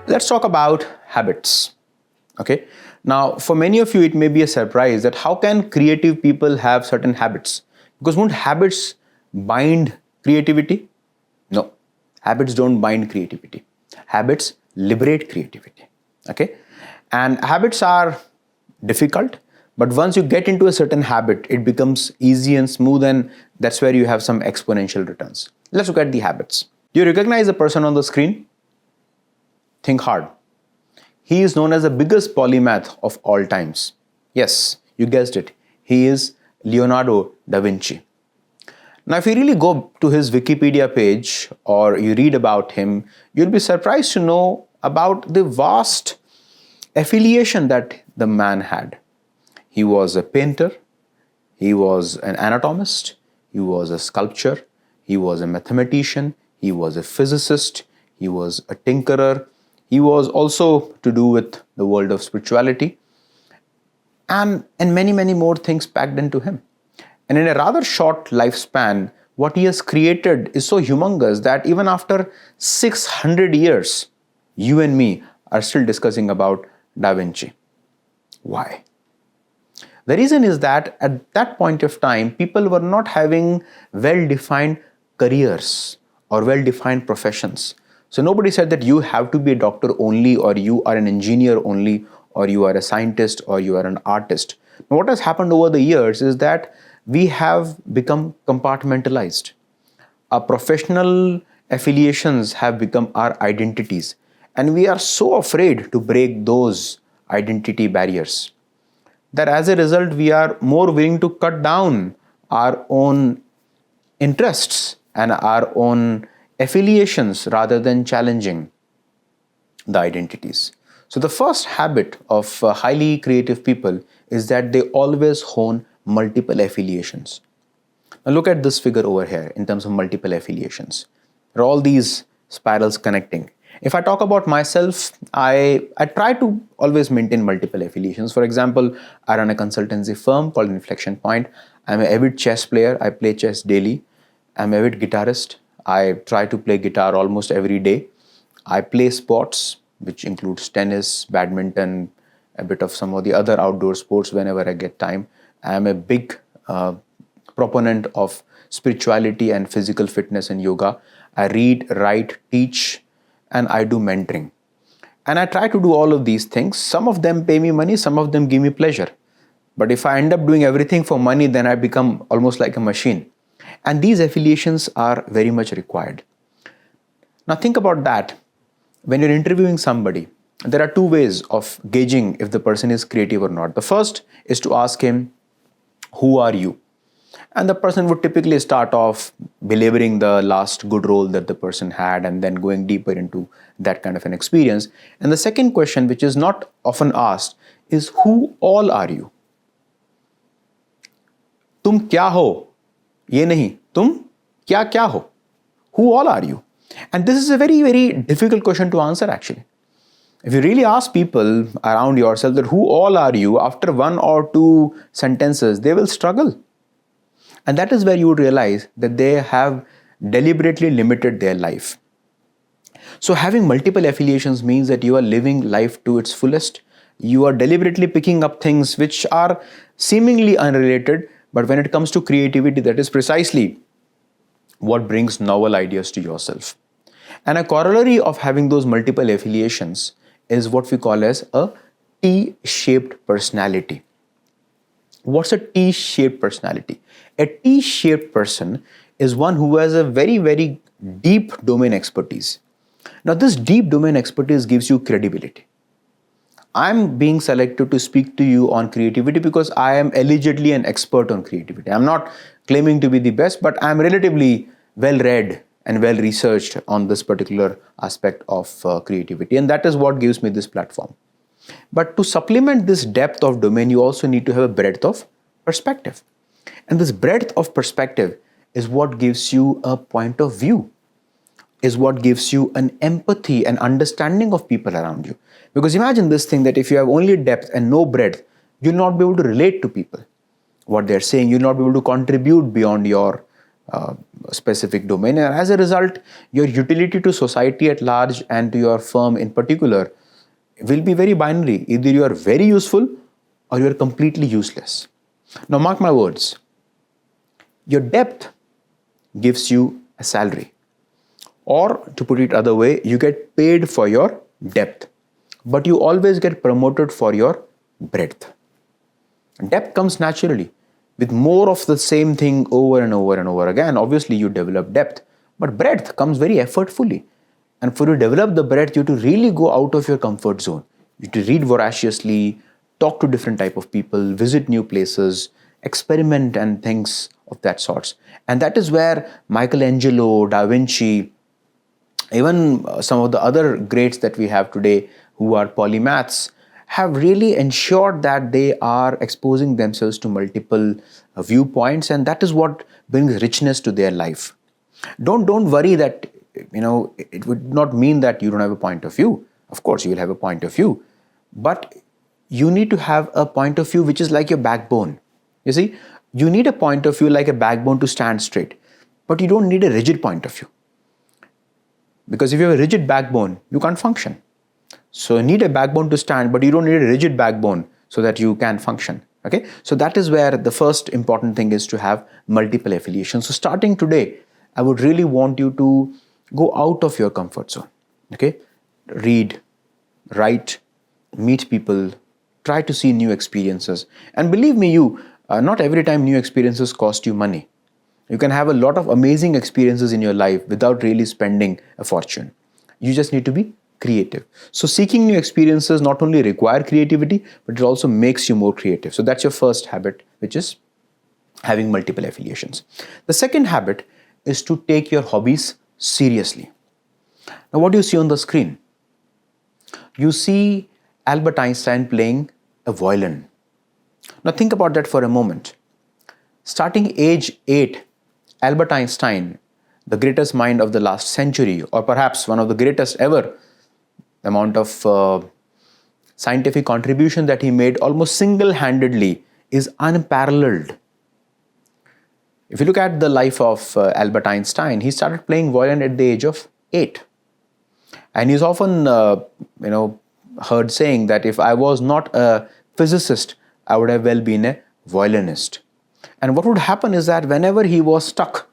Let's talk about habits. Okay. Now, for many of you, it may be a surprise that how can creative people have certain habits? Because won't habits bind creativity? No, habits don't bind creativity. Habits liberate creativity. Okay. And habits are difficult, but once you get into a certain habit, it becomes easy and smooth, and that's where you have some exponential returns. Let's look at the habits. Do you recognize the person on the screen? Think hard. He is known as the biggest polymath of all times. Yes, you guessed it. He is Leonardo da Vinci. Now, if you really go to his Wikipedia page or you read about him, you'll be surprised to know about the vast affiliation that the man had. He was a painter, he was an anatomist, he was a sculptor, he was a mathematician, he was a physicist, he was a tinkerer, he was also to do with the world of spirituality, and many, many more things packed into him. And in a rather short lifespan, what he has created is so humongous that even after 600 years, you and me are still discussing about Da Vinci. Why? The reason is that at that point of time, people were not having well-defined careers or well-defined professions. So nobody said that you have to be a doctor only, or you are an engineer only, or you are a scientist, or you are an artist. Now, what has happened over the years is that we have become compartmentalized. Our professional affiliations have become our identities, and we are so afraid to break those identity barriers that as a result, we are more willing to cut down our own interests and our own affiliations rather than challenging the identities. So the first habit of highly creative people is that they always hone multiple affiliations. Now look at this figure over here in terms of multiple affiliations. There are all these spirals connecting. If I talk about myself, I try to always maintain multiple affiliations. For example, I run a consultancy firm called Inflection Point. I'm an avid chess player. I play chess daily. I'm an avid guitarist. I try to play guitar almost every day. I play sports, which includes tennis, badminton, a bit of some of the other outdoor sports whenever I get time. I'm a big proponent of spirituality and physical fitness and yoga. I read, write, teach, and I do mentoring. And I try to do all of these things. Some of them pay me money, some of them give me pleasure. But if I end up doing everything for money, then I become almost like a machine. And these affiliations are very much required. Now think about that. When you're interviewing somebody, there are two ways of gauging if the person is creative or not. The first is to ask him, who are you? And the person would typically start off belaboring the last good role that the person had and then going deeper into that kind of an experience. And the second question, which is not often asked, is who all are you? Tum kya ho? Ye nahi. Tum kya ho? Who all are you? And this is a very, very difficult question to answer actually. If you really ask people around yourself that who all are you, after one or two sentences, they will struggle. And that is where you would realize that they have deliberately limited their life. So having multiple affiliations means that you are living life to its fullest. You are deliberately picking up things which are seemingly unrelated, but when it comes to creativity, that is precisely what brings novel ideas to yourself. And a corollary of having those multiple affiliations is what we call as a T-shaped personality. What's a T-shaped personality? A T-shaped person is one who has a very, very deep domain expertise. Now, this deep domain expertise gives you credibility. I'm being selected to speak to you on creativity because I am allegedly an expert on creativity. I'm not claiming to be the best, but I'm relatively well-read and well-researched on this particular aspect of creativity. And that is what gives me this platform. But to supplement this depth of domain, you also need to have a breadth of perspective. And this breadth of perspective is what gives you a point of view, is what gives you an empathy and understanding of people around you. Because imagine this thing that if you have only depth and no breadth, you'll not be able to relate to people, what they're saying. You'll not be able to contribute beyond your specific domain, and as a result, your utility to society at large and to your firm in particular will be very binary. Either you are very useful or you are completely useless. Now, mark my words, your depth gives you a salary, or to put it other way, you get paid for your depth, but you always get promoted for your breadth. Depth comes naturally with more of the same thing over and over and over again. Obviously, you develop depth, but breadth comes very effortfully. And for you to develop the breadth, you have to really go out of your comfort zone. You have to read voraciously, talk to different type of people, visit new places, experiment and things of that sorts. And that is where Michelangelo, Da Vinci, even some of the other greats that we have today who are polymaths have really ensured that they are exposing themselves to multiple viewpoints, and that is what brings richness to their life. Don't worry that it would not mean that you don't have a point of view. Of course you will have a point of view, but you need to have a point of view which is like your backbone. You see, you need a point of view like a backbone to stand straight, but you don't need a rigid point of view, because if you have a rigid backbone you can't function. So you need a backbone to stand, but you don't need a rigid backbone so that you can function. Okay, so that is where the first important thing is to have multiple affiliations. So starting today, I would really want you to go out of your comfort zone. Okay, read, write, meet people, try to see new experiences. And believe me, not every time new experiences cost you money. You can have a lot of amazing experiences in your life without really spending a fortune. You just need to be creative. So seeking new experiences not only require creativity, but it also makes you more creative. So that's your first habit, which is having multiple affiliations. The second habit is to take your hobbies seriously. Now, what do you see on the screen? You see Albert Einstein playing a violin. Now think about that for a moment. Starting age 8, Albert Einstein, the greatest mind of the last century, or perhaps one of the greatest ever, the amount of scientific contribution that he made almost single-handedly is unparalleled. If you look at the life of Albert Einstein, he started playing violin at the age of 8. And he's often heard saying that if I was not a physicist, I would have well been a violinist. And what would happen is that whenever he was stuck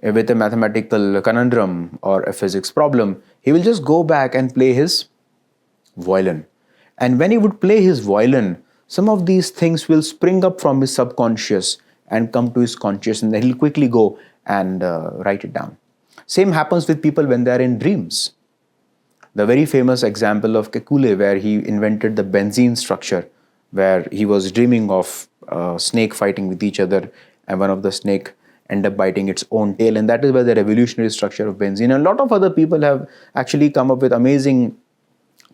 with a mathematical conundrum or a physics problem, he will just go back and play his violin. And when he would play his violin, some of these things will spring up from his subconscious and come to his conscious, and then he'll quickly go and write it down. Same happens with people when they are in dreams. The very famous example of Kekulé, where he invented the benzene structure, where he was dreaming of snake fighting with each other, and one of the snake end up biting its own tail, and that is where the revolutionary structure of benzene. And a lot of other people have actually come up with amazing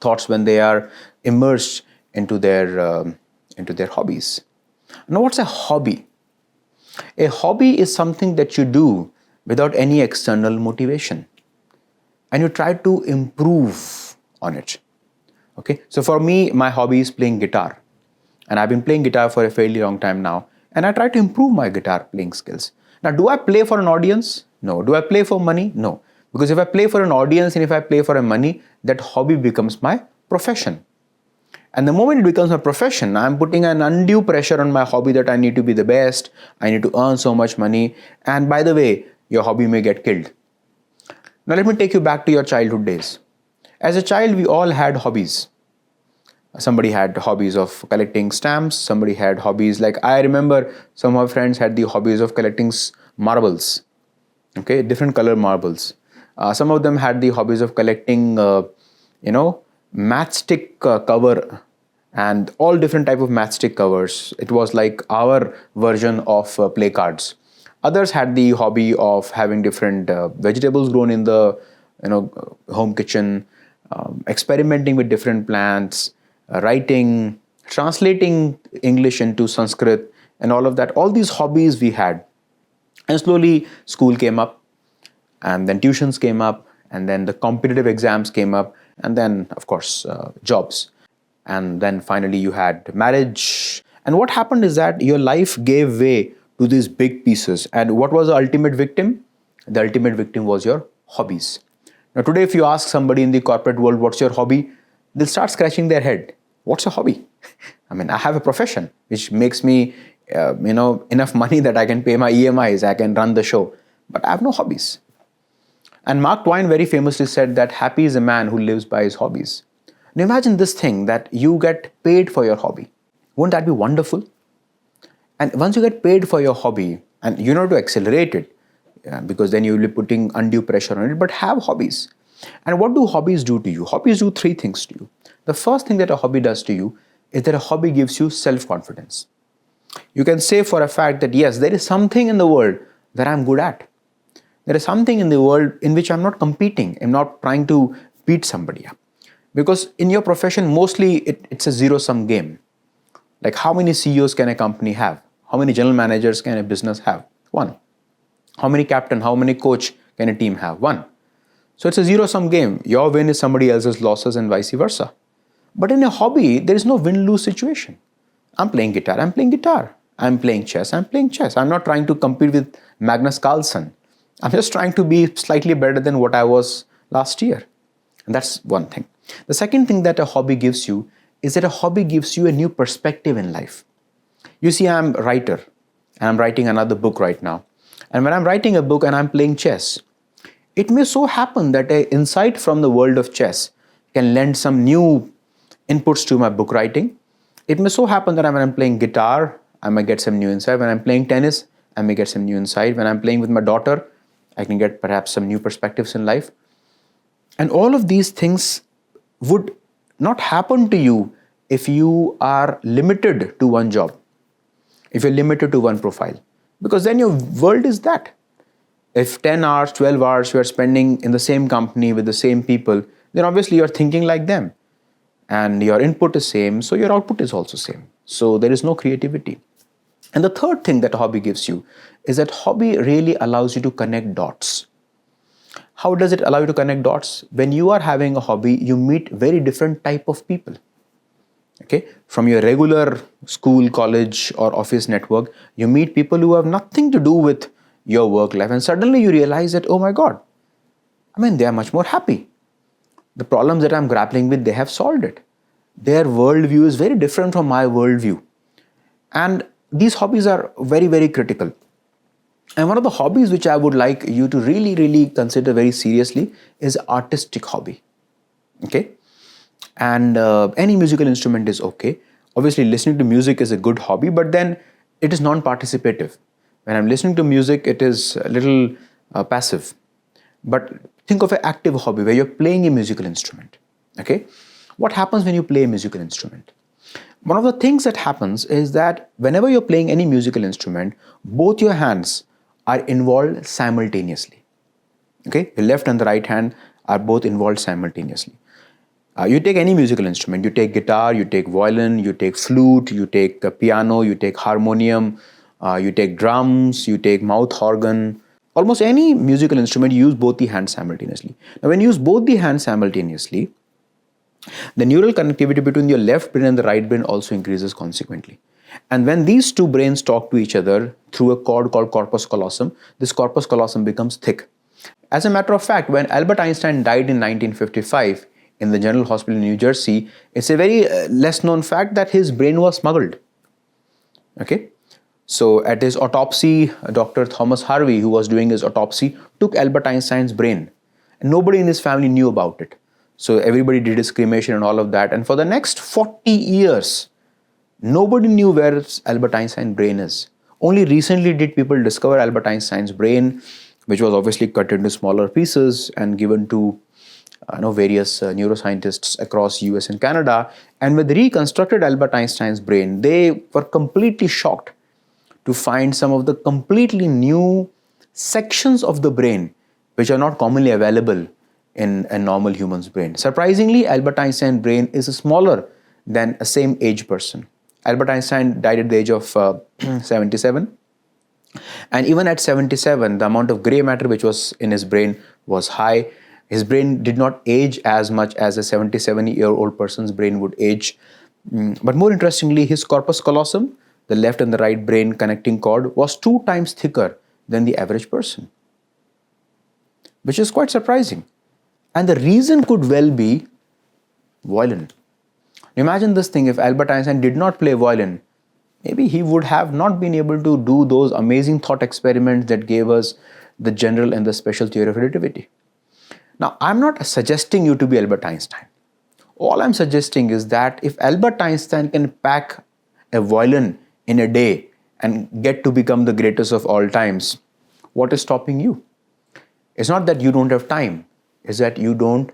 thoughts when they are immersed into their hobbies. Now, what's a hobby? A hobby is something that you do without any external motivation, and you try to improve on it. Okay, so for me, my hobby is playing guitar, and I've been playing guitar for a fairly long time now, and I try to improve my guitar playing skills. Now, do I play for an audience? No. Do I play for money? No. Because if I play for an audience and if I play for a money, that hobby becomes my profession. And the moment it becomes my profession, I'm putting an undue pressure on my hobby that I need to be the best, I need to earn so much money, and by the way, your hobby may get killed. Now let me take you back to your childhood days. As a child, we all had hobbies. Somebody had hobbies of collecting stamps, somebody had hobbies, like I remember some of my friends had the hobbies of collecting marbles, okay, different color marbles. Some of them had the hobbies of collecting, matchstick cover and all different type of matchstick covers. It was like our version of play cards. Others had the hobby of having different vegetables grown in the home kitchen, experimenting with different plants, writing, translating English into Sanskrit, and all of that. All these hobbies we had. And slowly school came up, and then tuitions came up, and then the competitive exams came up, and then of course jobs. And then finally you had marriage. And what happened is that your life gave way to these big pieces. And what was the ultimate victim? The ultimate victim was your hobbies. Now, today, if you ask somebody in the corporate world, what's your hobby? They'll start scratching their head. What's a hobby? I mean, I have a profession which makes me, enough money that I can pay my EMIs, I can run the show, but I have no hobbies. And Mark Twain very famously said that happy is a man who lives by his hobbies. Now imagine this thing that you get paid for your hobby. Wouldn't that be wonderful? And once you get paid for your hobby, and you know to accelerate it, because then you will be putting undue pressure on it, but have hobbies. And what do hobbies do to you? Hobbies do three things to you. The first thing that a hobby does to you is that a hobby gives you self-confidence. You can say for a fact that yes, there is something in the world that I'm good at. There is something in the world in which I'm not competing. I'm not trying to beat somebody up. Because in your profession, mostly it's a zero-sum game. Like how many CEOs can a company have? How many general managers can a business have? One. How many captain, how many coach can a team have? One. So it's a zero-sum game. Your win is somebody else's losses and vice versa. But in a hobby, there is no win-lose situation. I'm playing guitar, I'm playing guitar. I'm playing chess, I'm playing chess. I'm not trying to compete with Magnus Carlsen. I'm just trying to be slightly better than what I was last year. And that's one thing. The second thing that a hobby gives you is that a hobby gives you a new perspective in life. You see, I'm a writer and I'm writing another book right now. And when I'm writing a book and I'm playing chess, it may so happen that an insight from the world of chess can lend some new inputs to my book writing. It may so happen that when I'm playing guitar, I might get some new insight. When I'm playing tennis, I may get some new insight. When I'm playing with my daughter, I can get perhaps some new perspectives in life. And all of these things would not happen to you if you are limited to one job, if you're limited to one profile, because then your world is that. If 10 hours, 12 hours you are spending in the same company with the same people, then obviously you're thinking like them and your input is same, so your output is also same. So there is no creativity. And the third thing that a hobby gives you is that hobby really allows you to connect dots. How does it allow you to connect dots? When you are having a hobby, you meet very different type of people. Okay, from your regular school, college, or office network, you meet people who have nothing to do with your work life, and suddenly you realize that, oh my God, I mean, they are much more happy. The problems that I'm grappling with, they have solved it. Their worldview is very different from my worldview. And these hobbies are very, very critical. And one of the hobbies which I would like you to really, really consider very seriously is artistic hobby. Okay? And any musical instrument is okay. Obviously, listening to music is a good hobby, but then it is non-participative. When I'm listening to music, it is a little passive. But think of an active hobby where you're playing a musical instrument. Okay? What happens when you play a musical instrument? One of the things that happens is that whenever you're playing any musical instrument, both your hands are involved simultaneously. Okay? The left and the right hand are both involved simultaneously. You take any musical instrument, you take guitar, you take violin, you take flute, you take piano, you take harmonium, you take drums, you take mouth organ. Almost any musical instrument, you use both the hands simultaneously. Now, when you use both the hands simultaneously, the neural connectivity between your left brain and the right brain also increases consequently. And when these two brains talk to each other through a cord called corpus callosum, this corpus callosum becomes thick. As a matter of fact, when Albert Einstein died in 1955 in the General Hospital in New Jersey, it's a very less known fact that his brain was smuggled. Okay? So at his autopsy, Dr. Thomas Harvey, who was doing his autopsy, took Albert Einstein's brain. And nobody in his family knew about it. So everybody did his cremation and all of that. And for the next 40 years, nobody knew where Albert Einstein's brain is. Only recently did people discover Albert Einstein's brain, which was obviously cut into smaller pieces and given to various neuroscientists across US and Canada. And when they reconstructed Albert Einstein's brain, they were completely shocked to find some of the completely new sections of the brain which are not commonly available in a normal human's brain. Surprisingly, Albert Einstein's brain is smaller than a same age person. Albert Einstein died at the age of 77. And even at 77, the amount of gray matter which was in his brain was high. His brain did not age as much as a 77-year-old person's brain would age. But more interestingly, his corpus callosum, the left and the right brain connecting cord was 2 times thicker than the average person, which is quite surprising. And the reason could well be violin. Imagine this thing, if Albert Einstein did not play violin, maybe he would have not been able to do those amazing thought experiments that gave us the general and the special theory of relativity. Now, I'm not suggesting you to be Albert Einstein. All I'm suggesting is that if Albert Einstein can pack a violin in a day and get to become the greatest of all times, what is stopping you? It's not that you don't have time, it's that you don't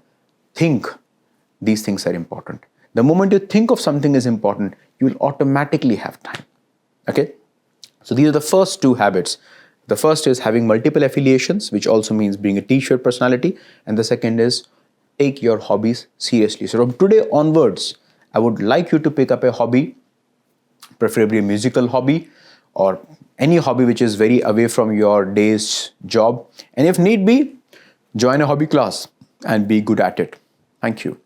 think these things are important. The moment you think of something is important, you will automatically have time. Okay? So these are the first 2 habits. The first is having multiple affiliations, which also means being a t-shirt personality. And the second is take your hobbies seriously. So from today onwards, I would like you to pick up a hobby, preferably a musical hobby or any hobby which is very away from your day's job. And if need be, join a hobby class and be good at it. Thank you.